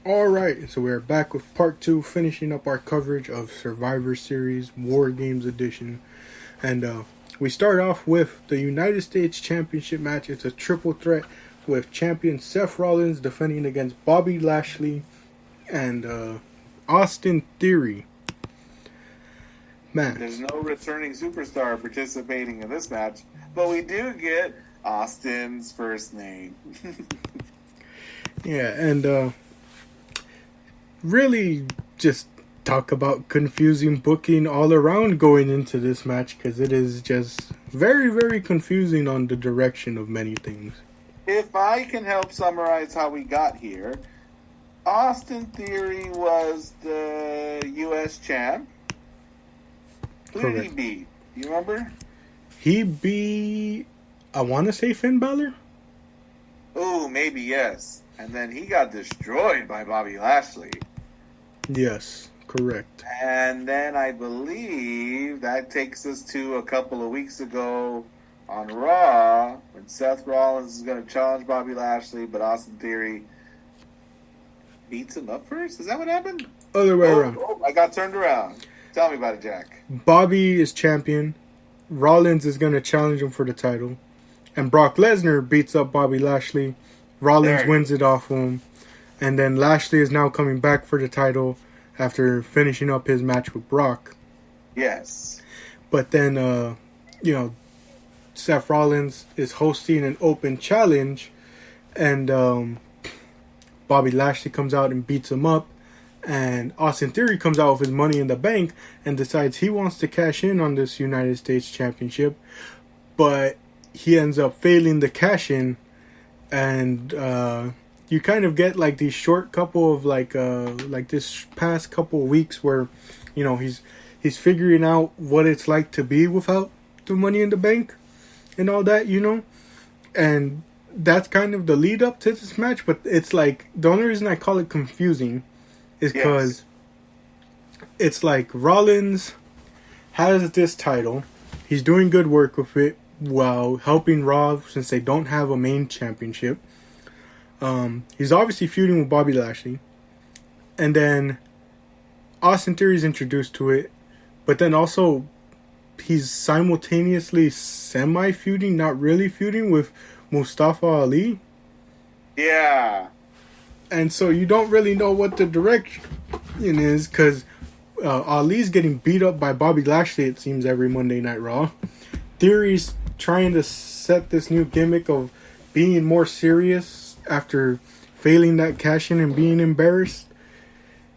Alright, so we're back with part 2, finishing up our coverage of Survivor Series Wargames Edition. And we start off with the United States Championship match. It's a triple threat with champion Seth Rollins defending against Bobby Lashley and Austin Theory. Man. There's no returning superstar participating in this match, but we do get Austin's first name. Yeah, and really just talk about confusing booking all around going into this match, because it is just very, very confusing on the direction of many things. If I can help summarize how we got here, Austin Theory was the U.S. champ. Who did he beat? You remember? He beat, I want to say Finn Balor? Oh, maybe yes. And then he got destroyed by Bobby Lashley. Yes, correct. And then I believe that takes us to a couple of weeks ago on Raw, when Seth Rollins is going to challenge Bobby Lashley, but Austin Theory beats him up first? Is that what happened? Other way around. Oh, I got turned around. Tell me about it, Jack. Bobby is champion. Rollins is going to challenge him for the title. And Brock Lesnar beats up Bobby Lashley. Rollins wins it off him. And then Lashley is now coming back for the title after finishing up his match with Brock. Yes. But then, Seth Rollins is hosting an open challenge. And Bobby Lashley comes out and beats him up. And Austin Theory comes out with his Money in the Bank and decides he wants to cash in on this United States Championship. But he ends up failing the cash in. And you kind of get like these short couple of like this past couple of weeks where, he's figuring out what it's like to be without the Money in the Bank and all that, And that's kind of the lead up to this match. But it's like, the only reason I call it confusing is because it's like Rollins has this title. He's doing good work with it while helping Raw since they don't have a main championship. He's obviously feuding with Bobby Lashley. And then Austin Theory is introduced to it. But then also he's simultaneously semi-feuding, not really feuding, with Mustafa Ali. Yeah. And so you don't really know what the direction is, because Ali's getting beat up by Bobby Lashley, it seems, every Monday Night Raw. Theory's trying to set this new gimmick of being more serious after failing that cash-in and being embarrassed.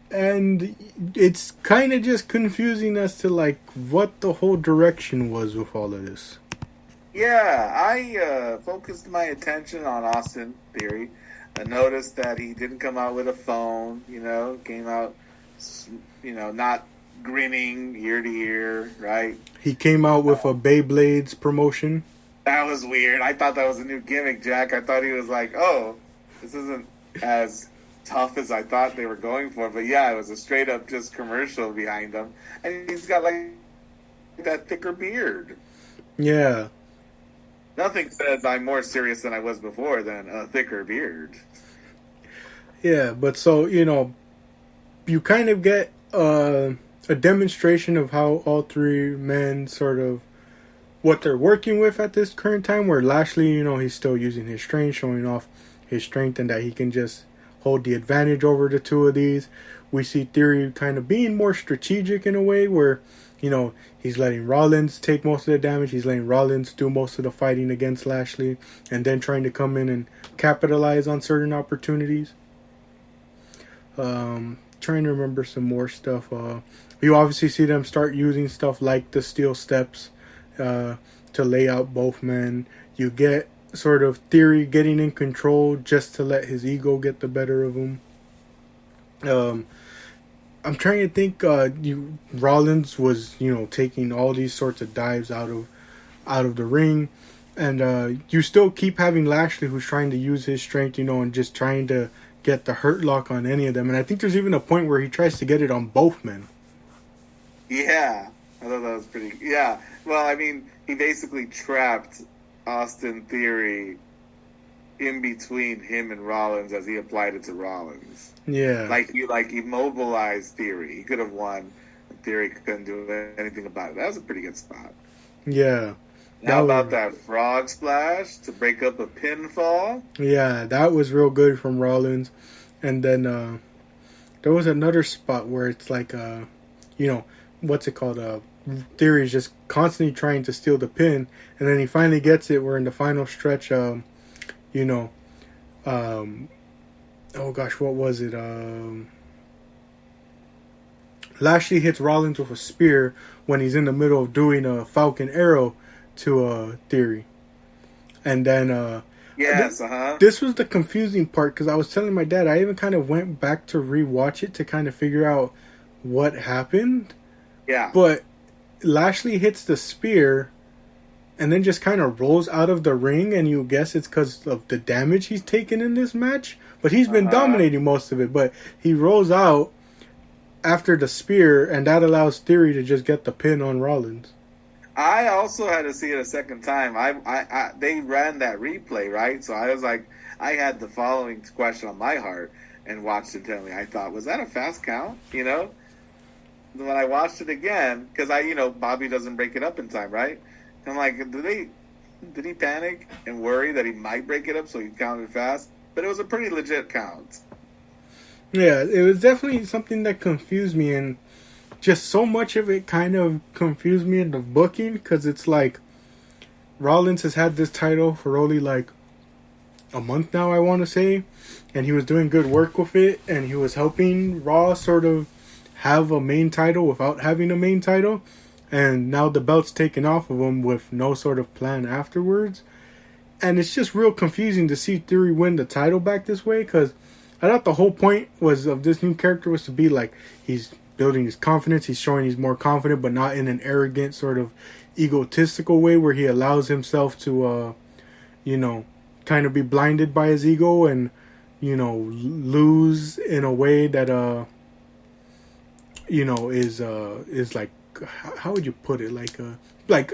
And it's kind of just confusing as to, like, what the whole direction was with all of this. Yeah, I focused my attention on Austin Theory. I noticed that he didn't come out with a phone, came out, not grinning ear to ear, right? He came out with a Beyblades promotion. That was weird. I thought that was a new gimmick, Jack. I thought he was like, oh, this isn't as tough as I thought they were going for. But yeah, it was a straight up just commercial behind him. And he's got like that thicker beard. Yeah. Nothing says I'm more serious than I was before than a thicker beard. Yeah, but so, you kind of get a demonstration of how all three men sort of, what they're working with at this current time, where Lashley, he's still using his strength, showing off his strength, and that he can just hold the advantage over the two of these. We see Theory kind of being more strategic in a way where, he's letting Rollins take most of the damage. He's letting Rollins do most of the fighting against Lashley, and then trying to come in and capitalize on certain opportunities. Trying to remember some more stuff. You obviously see them start using stuff like the steel steps to lay out both men. You get sort of Theory getting in control just to let his ego get the better of him. I'm trying to think. Rollins was, taking all these sorts of dives out of the ring, and you still keep having Lashley, who's trying to use his strength, and just trying to get the hurt lock on any of them. And I think there's even a point where he tries to get it on both men. Yeah, I thought that was pretty. Yeah, well, I mean, he basically trapped Austin Theory in between him and Rollins as he applied it to Rollins. Yeah. Like he immobilized Theory. He could have won. Theory couldn't do anything about it. That was a pretty good spot. Yeah. How about that frog splash to break up a pinfall? Yeah, that was real good from Rollins. And then there was another spot where it's like, what's it called? Theory's just constantly trying to steal the pin. And then he finally gets it. We're in the final stretch. Oh gosh, what was it? Lashley hits Rollins with a spear when he's in the middle of doing a Falcon Arrow to Theory. And then this was the confusing part, because I was telling my dad, I even kind of went back to rewatch it to kind of figure out what happened. Yeah. But Lashley hits the spear and then just kind of rolls out of the ring, and you guess it's because of the damage he's taken in this match. But he's been dominating most of it. But he rolls out after the spear, and that allows Theory to just get the pin on Rollins. I also had to see it a second time. They ran that replay, right? So I was like, I had the following question on my heart and watched it intently. I thought, was that a fast count? You know? When I watched it again, because Bobby doesn't break it up in time, right? I'm like, did he panic and worry that he might break it up so he counted fast? But it was a pretty legit count. Yeah, it was definitely something that confused me, and just so much of it kind of confused me in the booking, because it's like Rollins has had this title for only like a month now, I want to say, and he was doing good work with it, and he was helping Raw sort of have a main title without having a main title, and now the belt's taken off of him with no sort of plan afterwards, and it's just real confusing to see Theory win the title back this way, because I thought the whole point of this new character was to be like, he's building his confidence, he's showing he's more confident, but not in an arrogant sort of egotistical way where he allows himself to kind of be blinded by his ego and lose in a way that is like, how would you put it, like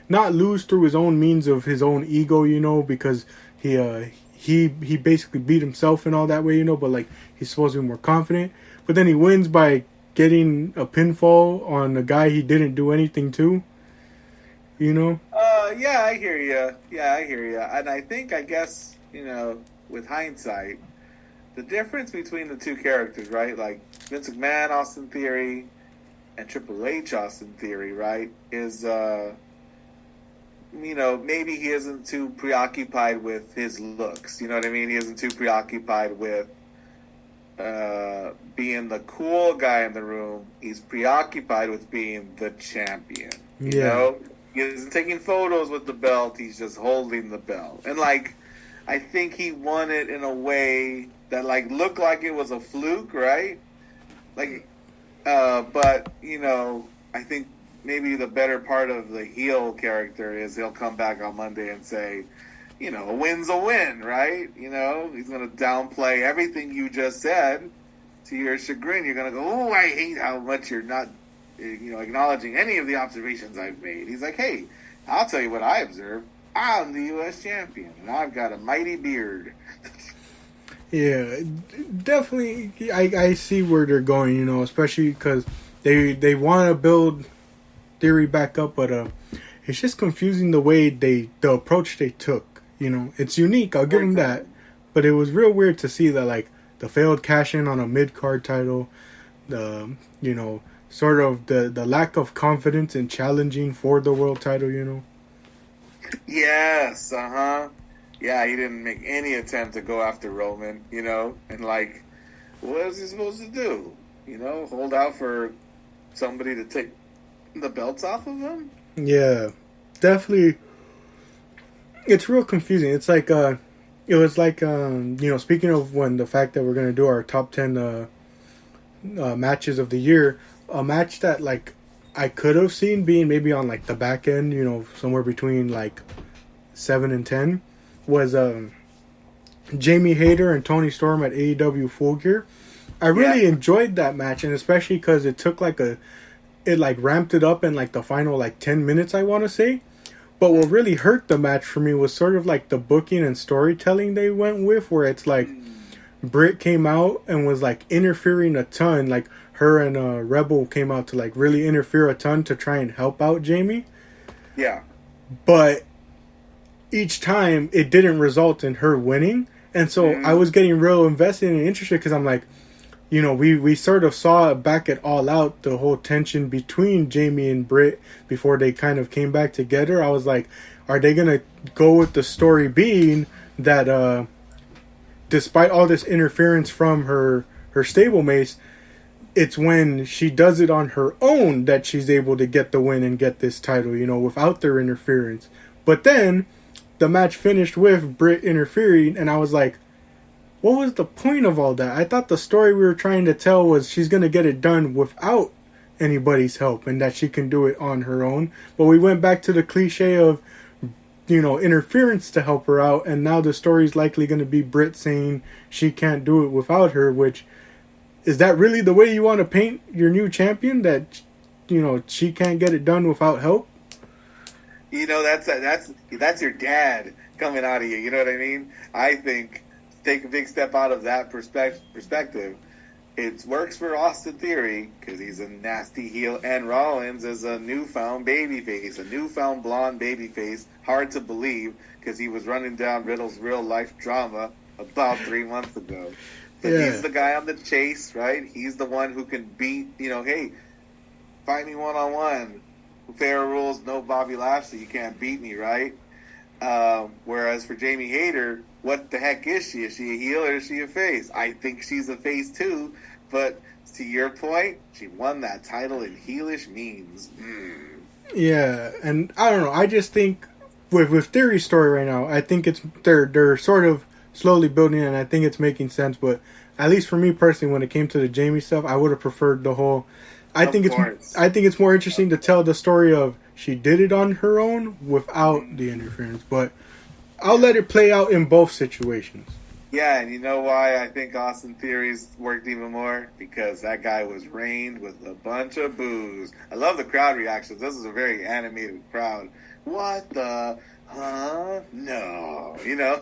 not lose through his own means of his own ego, because he basically beat himself and all that way, but like he's supposed to be more confident, but then he wins by getting a pinfall on a guy he didn't do anything to, Yeah, I hear you. And I guess, with hindsight, the difference between the two characters, right? Like Vince McMahon, Austin Theory, and Triple H, Austin Theory, right? Is, maybe he isn't too preoccupied with his looks. You know what I mean? He isn't too preoccupied with being the cool guy in the room. He's preoccupied with being the champion. You know? He isn't taking photos with the belt. He's just holding the belt. And, I think he won it in a way that, looked like it was a fluke, right? But, I think maybe the better part of the heel character is he'll come back on Monday and say, a win's a win, right? He's going to downplay everything you just said to your chagrin. You're going to go, oh, I hate how much you're not, acknowledging any of the observations I've made. He's like, hey, I'll tell you what I observed. I'm the U.S. champion, and I've got a mighty beard. Yeah, definitely. I see where they're going, especially because they want to build Theory back up, but it's just confusing the way the approach they took. It's unique. I'll give them that, but it was real weird to see that the failed cash in on a mid card title, the sort of the lack of confidence in challenging for the world title. Yes, yeah, he didn't make any attempt to go after Roman, and what is he supposed to do? Hold out for somebody to take the belts off of him? Yeah, definitely. It's real confusing. It's like, it was like, speaking of the fact that we're going to do our top 10 matches of the year, a match that I could have seen being maybe on the back end, somewhere between 7 and 10, was Jamie Hayter and Tony Storm at AEW Full Gear. I really enjoyed that match, and especially because it took it ramped it up in the final 10 minutes, I want to say, But what really hurt the match for me was sort of like the booking and storytelling they went with, where it's like Britt came out and was like interfering a ton. Like her and Rebel came out to like really interfere a ton to try and help out Jamie. Yeah. But each time it didn't result in her winning. And so I was getting real invested and interested because I'm like, you know, we sort of saw back at All Out the whole tension between Jamie and Britt before they kind of came back together. I was like, are they going to go with the story being that despite all this interference from her stablemates, it's when she does it on her own that she's able to get the win and get this title, you know, without their interference. But then the match finished with Britt interfering, and I was like, what was the point of all that? I thought the story we were trying to tell was she's going to get it done without anybody's help and that she can do it on her own. But we went back to the cliche of, you know, interference to help her out, and now the story's likely going to be Britt saying she can't do it without her, which, is that really the way you want to paint your new champion? That, you know, she can't get it done without help? You know, that's your dad coming out of you. You know what I mean? I think take a big step out of that perspective. It works for Austin Theory because he's a nasty heel, and Rollins is a newfound babyface, a newfound blonde babyface. Hard to believe because he was running down Riddle's real life drama about 3 months ago. But he's the guy on the chase, right? He's the one who can beat, you know, hey, fight me one-on-one. Fair rules, no Bobby Lashley. You can't beat me, right? Whereas for Jamie Hayter, what the heck is she? Is she a heel or is she a face? I think she's a face too. But to your point, she won that title in heelish means. Yeah, and I don't know. I just think with Theory's story right now, I think it's they're sort of slowly building it, and I think it's making sense. But at least for me personally, when it came to the Jamie stuff, I would have preferred the whole. I think it's more interesting to tell the story of she did it on her own without the interference. But I'll let it play out in both situations. Yeah, and you know why I think Austin Theory's worked even more? Because that guy was rained with a bunch of boos. I love the crowd reactions. This is a very animated crowd. What the? Huh? No. You know?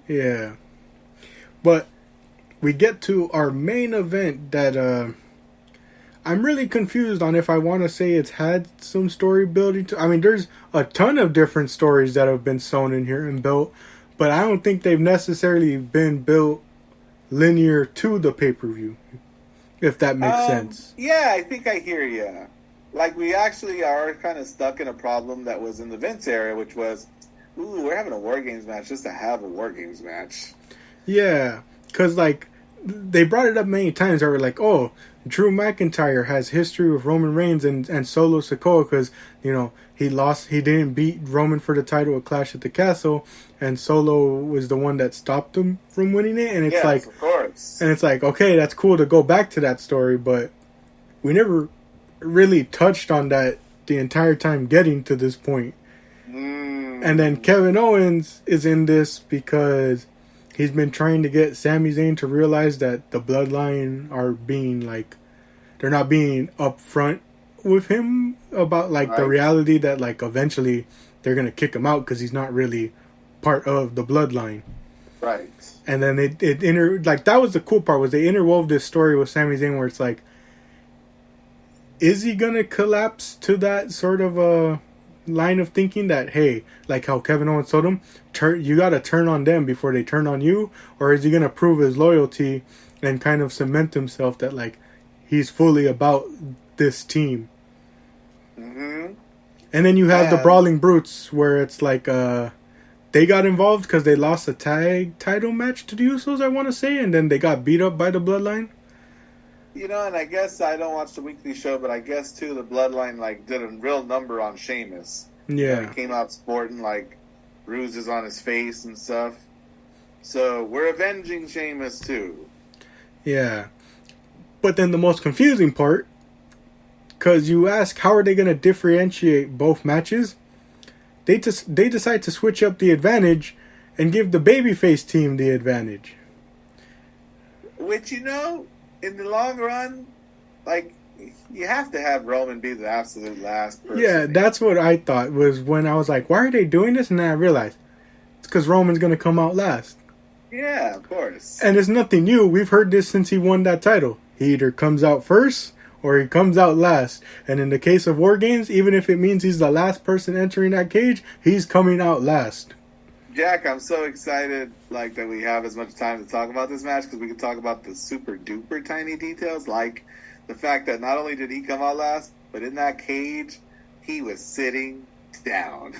Yeah. But we get to our main event that I'm really confused on if I want to say it's had some story building to. I mean, there's a ton of different stories that have been sewn in here and built, but I don't think they've necessarily been built linear to the pay-per-view, if that makes sense. Yeah, I think I hear you. Like, we actually are kind of stuck in a problem that was in the Vince era, which was, ooh, we're having a Wargames match just to have a Wargames match. Yeah, because, like, they brought it up many times. They were like, oh, Drew McIntyre has history with Roman Reigns and Solo Sikoa because, you know, he didn't beat Roman for the title at Clash at the Castle, and Solo was the one that stopped him from winning it. And it's yes, like, of course. And it's like, okay, that's cool to go back to that story, but we never really touched on that the entire time getting to this point. And then Kevin Owens is in this because he's been trying to get Sami Zayn to realize that the Bloodline are being, like, they're not being upfront with him about, like, the reality that, like, eventually they're going to kick him out because he's not really part of the Bloodline. Right. And then that was the cool part, was they interwove this story with Sami Zayn where it's like, is he going to collapse to that sort of line of thinking that, hey, like how Kevin Owens told him, you got to turn on them before they turn on you? Or is he going to prove his loyalty and kind of cement himself that, like, he's fully about this team? Mm-hmm. And then you have the Brawling Brutes where it's like they got involved because they lost a tag title match to the Usos, I want to say, and then they got beat up by the Bloodline. You know, and I guess I don't watch the weekly show, but I guess, too, the Bloodline, like, did a real number on Sheamus. Yeah. You know, he came out sporting, like, bruises on his face and stuff. So, we're avenging Sheamus, too. Yeah. But then the most confusing part, because you ask, how are they going to differentiate both matches? They decide to switch up the advantage and give the babyface team the advantage. Which, you know, in the long run, like, You have to have Roman be the absolute last person. Yeah, that's what I thought was when I was like, why are they doing this? And then I realized it's because Roman's going to come out last. Yeah, of course. And it's nothing new. We've heard this since he won that title. He either comes out first or he comes out last. And in the case of Wargames, even if it means he's the last person entering that cage, he's coming out last. Jack, I'm so excited like that we have as much time to talk about this match because we can talk about the super duper tiny details, like the fact that not only did he come out last, but in that cage, he was sitting down.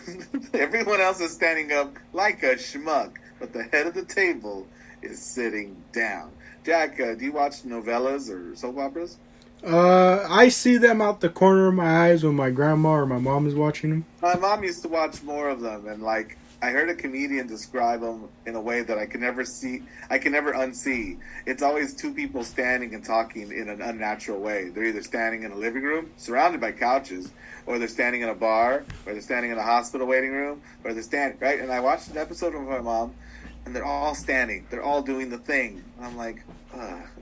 Everyone else is standing up like a schmuck, but the head of the table is sitting down. Jack, do you watch novellas or soap operas? I see them out the corner of my eyes when my grandma or my mom is watching them. My mom used to watch more of them, and like I heard a comedian describe them in a way that I can never unsee. It's always two people standing and talking in an unnatural way. They're either standing in a living room, surrounded by couches, or they're standing in a bar, or they're standing in a hospital waiting room, or they're standing, right? And I watched an episode with my mom, and they're all standing. They're all doing the thing. And I'm like,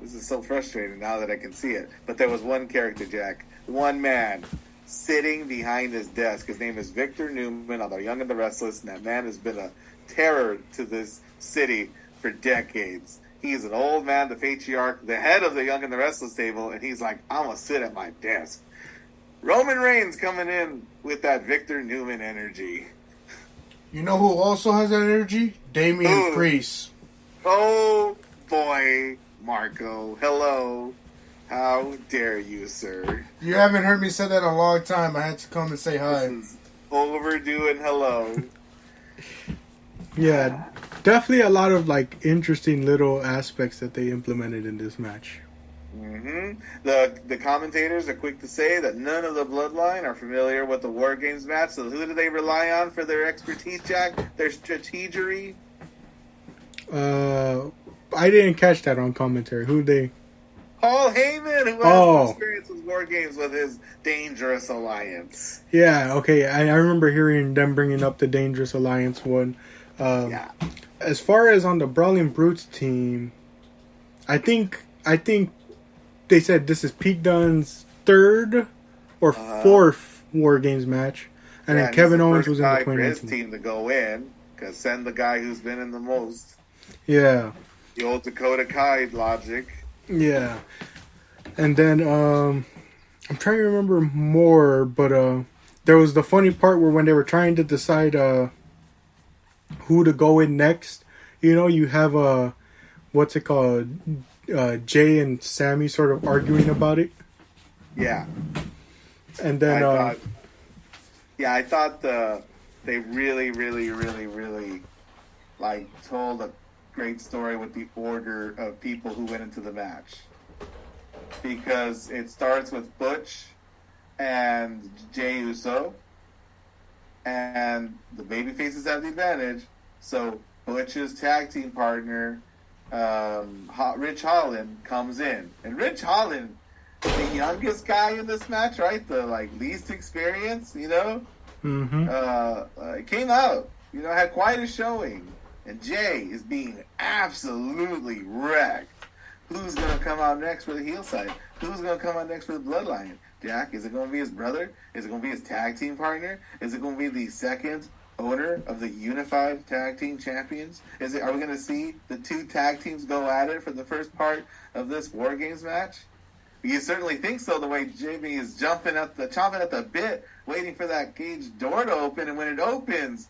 this is so frustrating now that I can see it. But there was one character, Jack, one man, sitting behind his desk. His name is Victor Newman on The Young and the Restless, and that man has been a terror to this city for decades. He's an old man, the patriarch, the head of the Young and the Restless table, and he's like, I'm going to sit at my desk. Roman Reigns coming in with that Victor Newman energy. You know who also has that energy? Damian Priest. Oh, boy, Marco. Hello. How dare you, sir? You haven't heard me say that in a long time. I had to come and say hi. This is overdue and hello. Yeah, definitely a lot of like interesting little aspects that they implemented in this match. Mm-hmm. The commentators are quick to say that none of the Bloodline are familiar with the War Games match. So who do they rely on for their expertise, Jack? Their strategery? I didn't catch that on commentary. Who they? Paul Heyman, who has no experience with War Games with his Dangerous Alliance. Yeah, okay. I remember hearing them bringing up the Dangerous Alliance one. Yeah. As far as on the Brawling Brutes team, I think they said this is Pete Dunne's third or fourth War Games match, and then Kevin Owens was in the 2019. His team to go in, because send the guy who's been in the most. Yeah. The old Dakota Kai logic. Yeah. And then I'm trying to remember more, but there was the funny part where when they were trying to decide who to go in next, you know, you have what's it called? Jay and Sammy sort of arguing about it. Yeah. And then I thought they really, really, really, really like told a great story with the order of people who went into the match, because it starts with Butch and Jey Uso, and the babyfaces have the advantage. So Butch's tag team partner, Rich Holland, comes in, and Rich Holland, the youngest guy in this match, right? The least experience, you know, came out, you know, had quite a showing. And Jay is being absolutely wrecked. Who's going to come out next for the heel side? Who's going to come out next for the Bloodline? Jack, is it going to be his brother? Is it going to be his tag team partner? Is it going to be the second owner of the Unified Tag Team Champions? Are we going to see the two tag teams go at it for the first part of this War Games match? You certainly think so, the way Jamie is chomping at the bit, waiting for that cage door to open, and when it opens,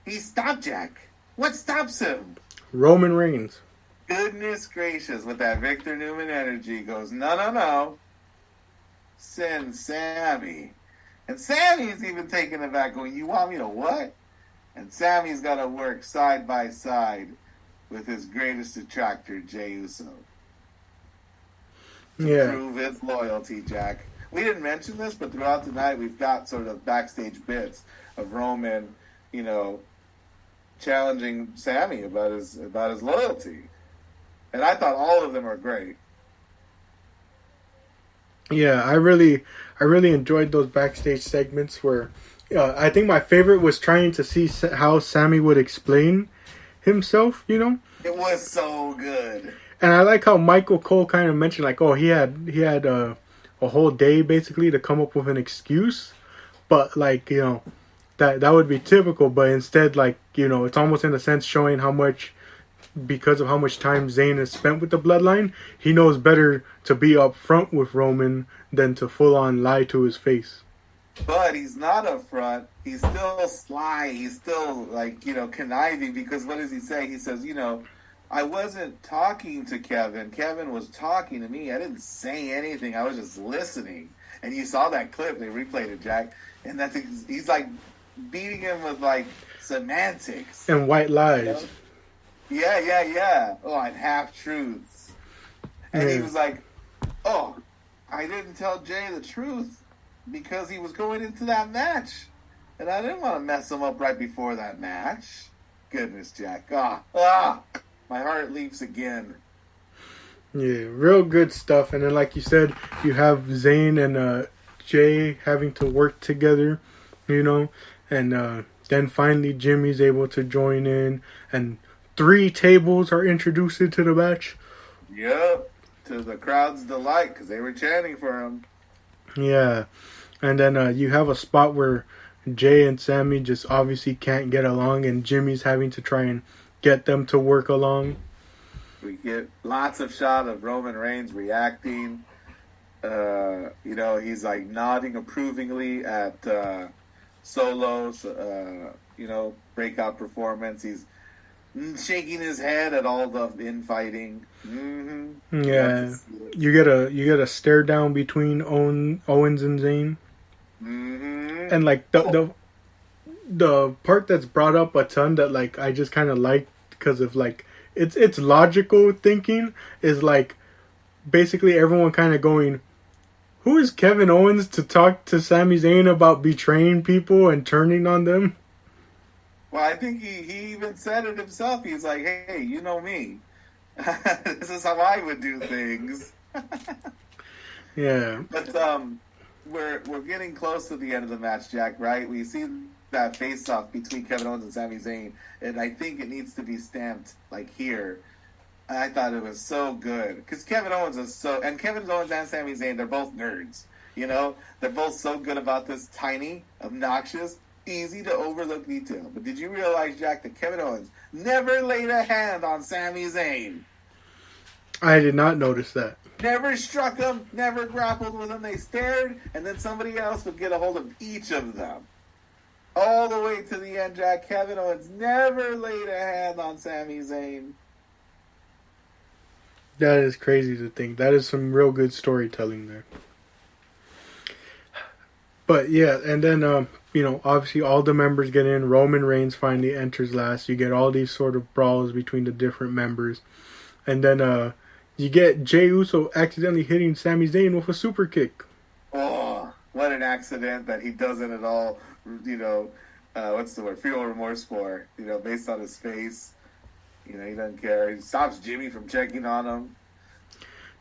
he stopped Jack. What stops him? Roman Reigns. Goodness gracious, with that Victor Newman energy, goes, no. Send Sammy. And Sammy's even taking it back, going, you want me to what? And Sammy's got to work side by side with his greatest attractor, Jey Uso. To prove his loyalty, Jack. We didn't mention this, but throughout the night, we've got sort of backstage bits of Roman, you know, challenging Sammy about his loyalty, and I thought all of them are great. Yeah, I really enjoyed those backstage segments where I think my favorite was trying to see how Sammy would explain himself. You know, it was so good. And I like how Michael Cole kind of mentioned, like, oh, he had a whole day basically to come up with an excuse. But like, that would be typical. But instead, like, it's almost in a sense showing how much, because of how much time Zayn has spent with the bloodline, he knows better to be upfront with Roman than to full on lie to his face. But he's not upfront. He's still sly. He's still like, conniving, because what does he say? He says, I wasn't talking to Kevin. Kevin was talking to me. I didn't say anything. I was just listening. And you saw that clip. They replayed it, Jack. And he's like beating him with like semantics. And white lies. Yeah. Oh, and half-truths. And he was like, oh, I didn't tell Jay the truth because he was going into that match. And I didn't want to mess him up right before that match. Goodness, Jack. My heart leaps again. Yeah, real good stuff. And then, like you said, you have Zayn and Jay having to work together, and then finally Jimmy's able to join in, and 3 tables are introduced into the match. Yep, to the crowd's delight, because they were chanting for him. Yeah, and then you have a spot where Jay and Sammy just obviously can't get along, and Jimmy's having to try and get them to work along. We get lots of shot of Roman Reigns reacting. He's like nodding approvingly at Solo's, breakout performance. He's shaking his head at all the infighting. Mm-hmm. Yeah, you get a stare down between Owens and Zayn. Mm-hmm. And like the part that's brought up a ton that like I just kind of like because of like it's logical thinking is like basically everyone kind of going, who is Kevin Owens to talk to Sami Zayn about betraying people and turning on them? Well, I think he even said it himself. He's like, hey, you know me. This is how I would do things. Yeah. But we're getting close to the end of the match, Jack, right? We see that face-off between Kevin Owens and Sami Zayn, and I think it needs to be stamped, like, here. I thought it was so good. Because Kevin Owens and Sami Zayn, they're both nerds, They're both so good about this tiny, obnoxious, easy to overlook detail. But did you realize, Jack, that Kevin Owens never laid a hand on Sami Zayn? I did not notice that. Never struck him, never grappled with him. They stared, and then somebody else would get a hold of each of them. All the way to the end, Jack. Kevin Owens never laid a hand on Sami Zayn. That is crazy to think. That is some real good storytelling there. But yeah, and then, obviously all the members get in. Roman Reigns finally enters last. You get all these sort of brawls between the different members. And then you get Jey Uso accidentally hitting Sami Zayn with a super kick. Oh, what an accident that he doesn't at all, what's the word? Feel remorse for, based on his face. He doesn't care. He stops Jimmy from checking on him.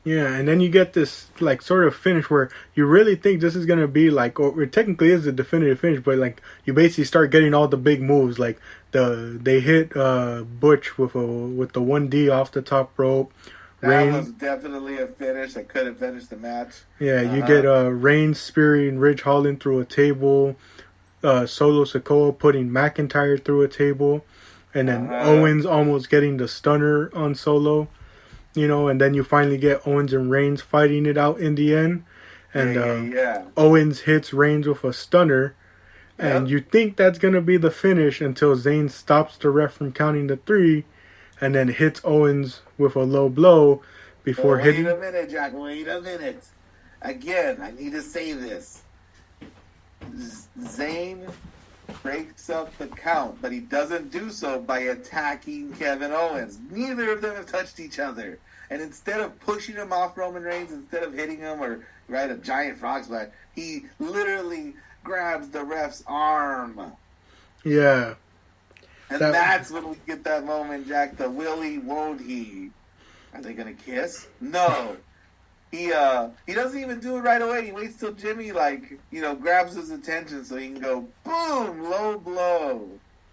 Yeah, and then you get this, like, sort of finish where you really think this is going to be, like, or it technically is a definitive finish, but, like, you basically start getting all the big moves. Like, they hit Butch with the 1D off the top rope. That was definitely a finish. That could have finished the match. Yeah, you get Reigns spearing Ridge Holland through a table. Solo Sikoa putting McIntyre through a table. And then Owens almost getting the stunner on Solo. And then you finally get Owens and Reigns fighting it out in the end. And Owens hits Reigns with a stunner. And you think that's going to be the finish until Zayn stops the ref from counting to 3. And then hits Owens with a low blow before hitting... Wait a minute, Jack. Wait a minute. Again, I need to say this. Zayn breaks up the count, but he doesn't do so by attacking Kevin Owens. Neither of them have touched each other. And instead of pushing him off Roman Reigns, instead of hitting him or a giant frog splash, he literally grabs the ref's arm. Yeah. And that's when we get that moment, Jack. The will he, won't he? Are they going to kiss? No. He doesn't even do it right away. He waits till Jimmy, grabs his attention so he can go, boom, low blow.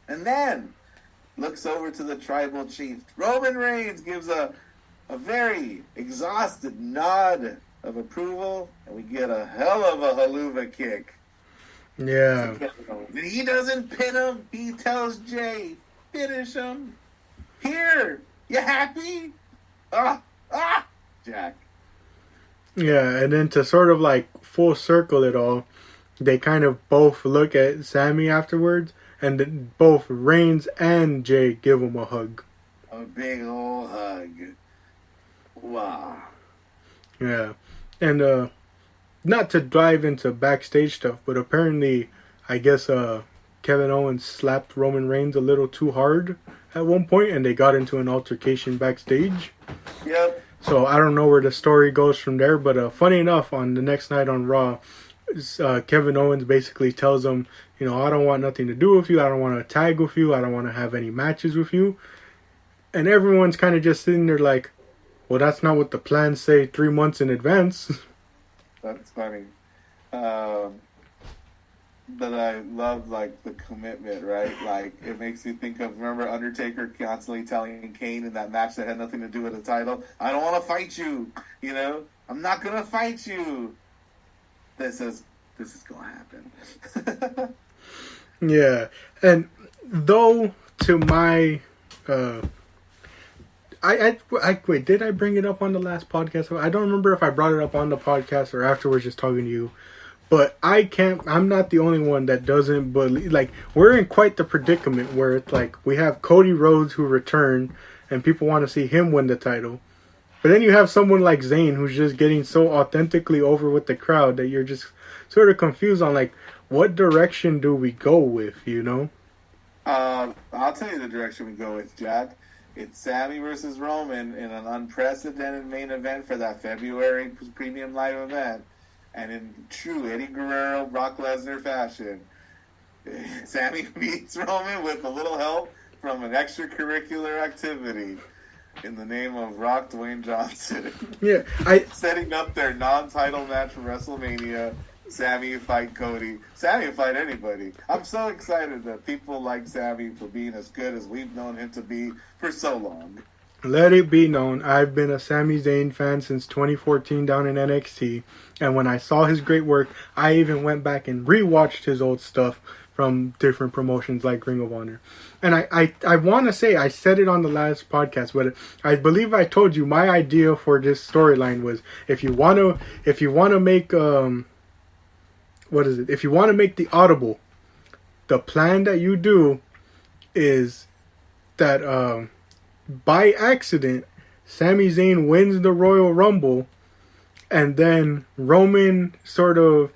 And then looks over to the tribal chief. Roman Reigns gives a very exhausted nod of approval, and we get a hell of a haluva kick. Yeah. And he doesn't pin him. He tells Jay, finish him. Here, you happy? Jack. Yeah, and then to sort of like full circle it all, they kind of both look at Sammy afterwards, and then both Reigns and Jay give him a hug. A big old hug. Wow. Yeah, and not to dive into backstage stuff, but apparently, I guess Kevin Owens slapped Roman Reigns a little too hard at one point, and they got into an altercation backstage. Yep. So I don't know where the story goes from there, but funny enough, on the next night on Raw, Kevin Owens basically tells him, you know, I don't want nothing to do with you, I don't want to tag with you, I don't want to have any matches with you. And everyone's kind of just sitting there like, well, that's not what the plans say 3 months in advance. That's funny. But I love, like, the commitment, right? Like, it makes me think of, remember Undertaker constantly telling Kane in that match that had nothing to do with the title, I don't want to fight you, you know? I'm not going to fight you. This is going to happen. Yeah. And though, to my... wait, did I bring it up on the last podcast? I don't remember if I brought it up on the podcast or afterwards just talking to you. But I'm not the only one that doesn't believe, like, we're in quite the predicament where it's like, we have Cody Rhodes who returned, and people want to see him win the title. But then you have someone like Zayn who's just getting so authentically over with the crowd that you're just sort of confused on, like, what direction do we go with, you know? I'll tell you the direction we go with, Jack. It's Sammy versus Roman in an unprecedented main event for that February premium live event. And in true Eddie Guerrero, Brock Lesnar fashion, Sammy beats Roman with a little help from an extracurricular activity in the name of Rock Dwayne Johnson. Yeah, setting up their non-title match for WrestleMania. Sammy fight Cody. Sammy fight anybody. I'm so excited that people like Sammy for being as good as we've known him to be for so long. Let it be known, I've been a Sami Zayn fan since 2014 down in NXT, and when I saw his great work, I even went back and rewatched his old stuff from different promotions like Ring of Honor. And I want to say, I said it on the last podcast, but I believe I told you my idea for this storyline was, if you want to make, if you want to make the Audible, the plan that you do is that, by accident, Sami Zayn wins the Royal Rumble, and then Roman sort of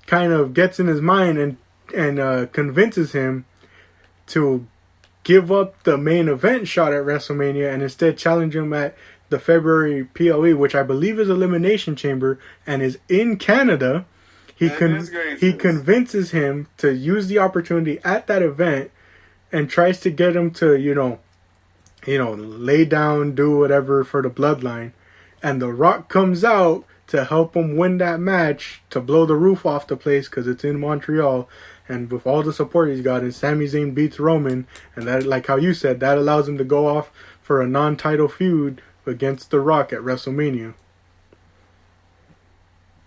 kind of gets in his mind and convinces him to give up the main event shot at WrestleMania and instead challenge him at the February PLE, which I believe is Elimination Chamber and is in Canada. He convinces him to use the opportunity at that event and tries to get him to, you know, lay down, do whatever for the bloodline. And The Rock comes out to help him win that match, to blow the roof off the place because it's in Montreal. And with all the support he's got, and Sami Zayn beats Roman, and that, like how you said, that allows him to go off for a non-title feud against The Rock at WrestleMania.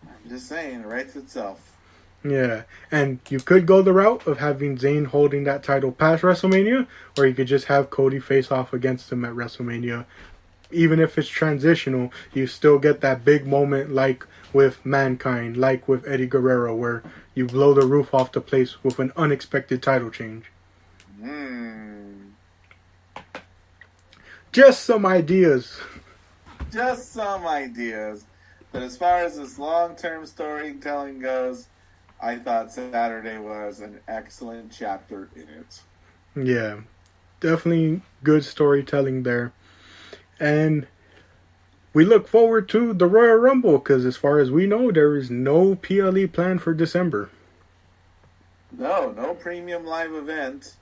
I'm just saying, it writes itself. Yeah, and you could go the route of having Zayn holding that title past WrestleMania, or you could just have Cody face off against him at WrestleMania. Even if it's transitional, you still get that big moment like with Mankind, like with Eddie Guerrero, where you blow the roof off the place with an unexpected title change. Just some ideas. Just some ideas. But as far as this long-term storytelling goes, I thought Saturday was an excellent chapter in it. Yeah, definitely good storytelling there. And we look forward to the Royal Rumble because as far as we know, there is no PLE planned for December. No premium live event.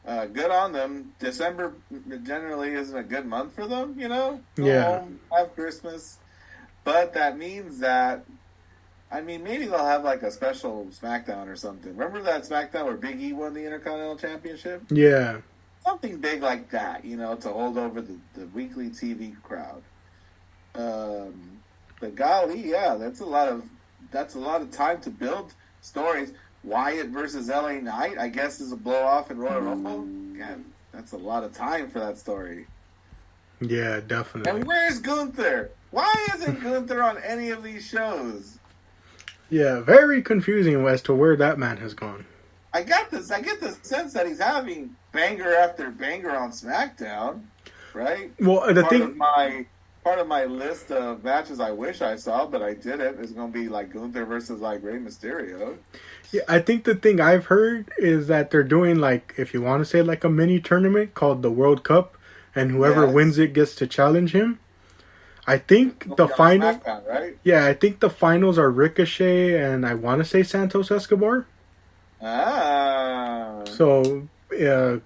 Good on them. December generally isn't a good month for them, you know? Go home, have Christmas. But that means that, I mean, maybe they'll have like a special SmackDown or something. Remember that SmackDown where Big E won the Intercontinental Championship? Yeah. Something big like that, you know, to hold over the weekly TV crowd. But golly, yeah, that's a lot of time to build stories. Wyatt versus LA Knight, I guess, is a blow off in Royal Rumble. God, that's a lot of time for that story. Yeah, definitely. And where's Gunther? Why isn't Gunther on any of these shows? Yeah, very confusing as to where that man has gone. I get the sense that he's having banger after banger on SmackDown, right? Well, part of my list of matches I wish I saw, but I didn't, is going to be like Gunther versus like Rey Mysterio. Yeah, I think the thing I've heard is that they're doing, like, if you want to say, like a mini tournament called the World Cup, and whoever wins it gets to challenge him. I think the final, right? Yeah, I think the finals are Ricochet and I want to say Santos Escobar. Ah. So, you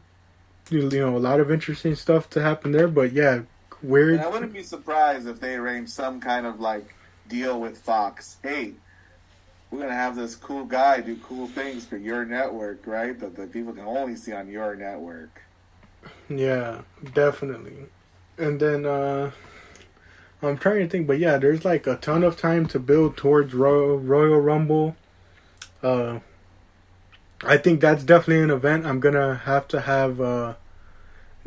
know, a lot of interesting stuff to happen there. But yeah, weird. And I wouldn't be surprised if they arrange some kind of like deal with Fox. Hey, we're gonna have this cool guy do cool things for your network, right? That the people can only see on your network. Yeah, definitely. And then I'm trying to think, but yeah, there's like a ton of time to build towards Royal Rumble. I think that's definitely an event I'm gonna have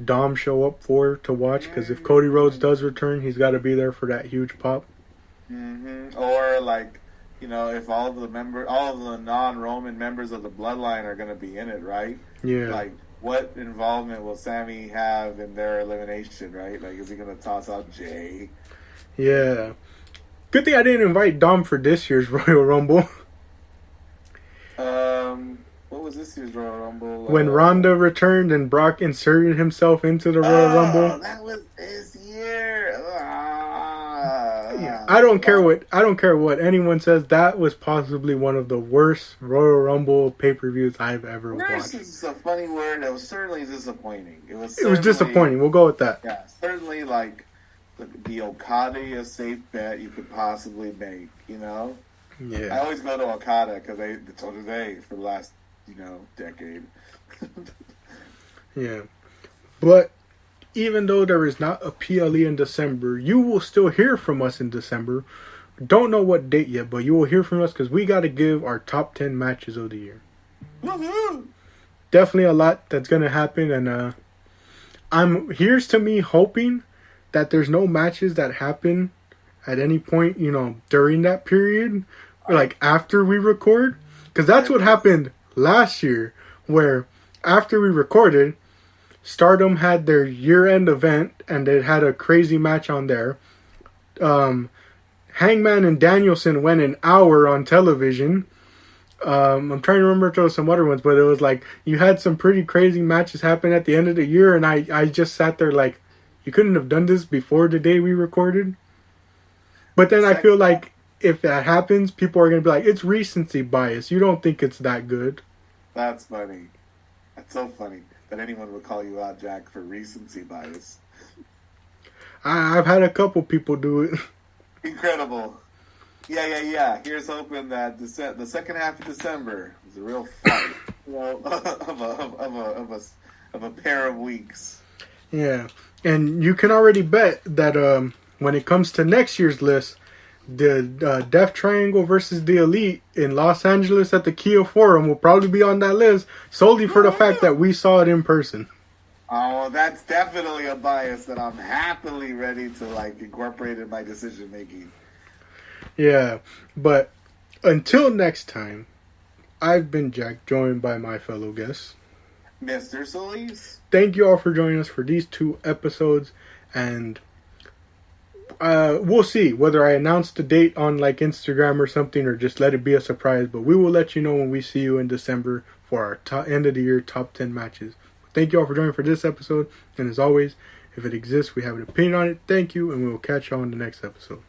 Dom show up to watch, because if Cody Rhodes does return, he's got to be there for that huge pop. Mm-hmm. Or like, you know, if all of the non-Roman members of the Bloodline are gonna be in it, right? Yeah. Like, what involvement will Sammy have in their elimination, right? Like, is he gonna toss out Jay? Yeah. Good thing I didn't invite Dom for this year's Royal Rumble. What was this year's Royal Rumble? When Ronda returned and Brock inserted himself into the Royal Rumble. That was this year. Yeah, I don't care what anyone says. That was possibly one of the worst Royal Rumble pay-per-views I've ever watched. Worst is a funny word. It was certainly disappointing. It was disappointing. We'll go with that. Yeah, certainly like the Okada safe bet you could possibly make. You know. Yeah. I always go to Okada because so do they for the last decade. Yeah. But even though there is not a PLE in December, you will still hear from us in December. Don't know what date yet, but you will hear from us because we got to give our top 10 matches of the year. Woo-hoo! Definitely a lot that's going to happen, and here's to me hoping that there's no matches that happen at any point, during that period, or like after we record, because that's what happened last year, where after we recorded, Stardom had their year-end event, and they had a crazy match on there. Hangman and Danielson went an hour on television. I'm trying to remember if there was some other ones, but it was like, you had some pretty crazy matches happen at the end of the year, and I just sat there like, you couldn't have done this before the day we recorded? But then I feel like if that happens, people are going to be like, it's recency bias. You don't think it's that good. That's funny. That's so funny that anyone would call you out, Jack, for recency bias. I've had a couple people do it. Incredible. Yeah. Here's hoping that the second half of December is a real fight of a pair of weeks. Yeah. And you can already bet that when it comes to next year's list, the Death Triangle versus the Elite in Los Angeles at the Kia Forum will probably be on that list solely for the fact that we saw it in person. Oh, that's definitely a bias that I'm happily ready to incorporate in my decision making. Yeah, but until next time, I've been Jack, joined by my fellow guests, Mr. Solis. Thank you all for joining us for these 2 episodes, and we'll see whether I announce the date on Instagram or something, or just let it be a surprise. But we will let you know when we see you in December for our end of the year top 10 matches. Thank you all for joining for this episode, and as always, if it exists, we have an opinion on it. Thank you, and we will catch you on the next episode.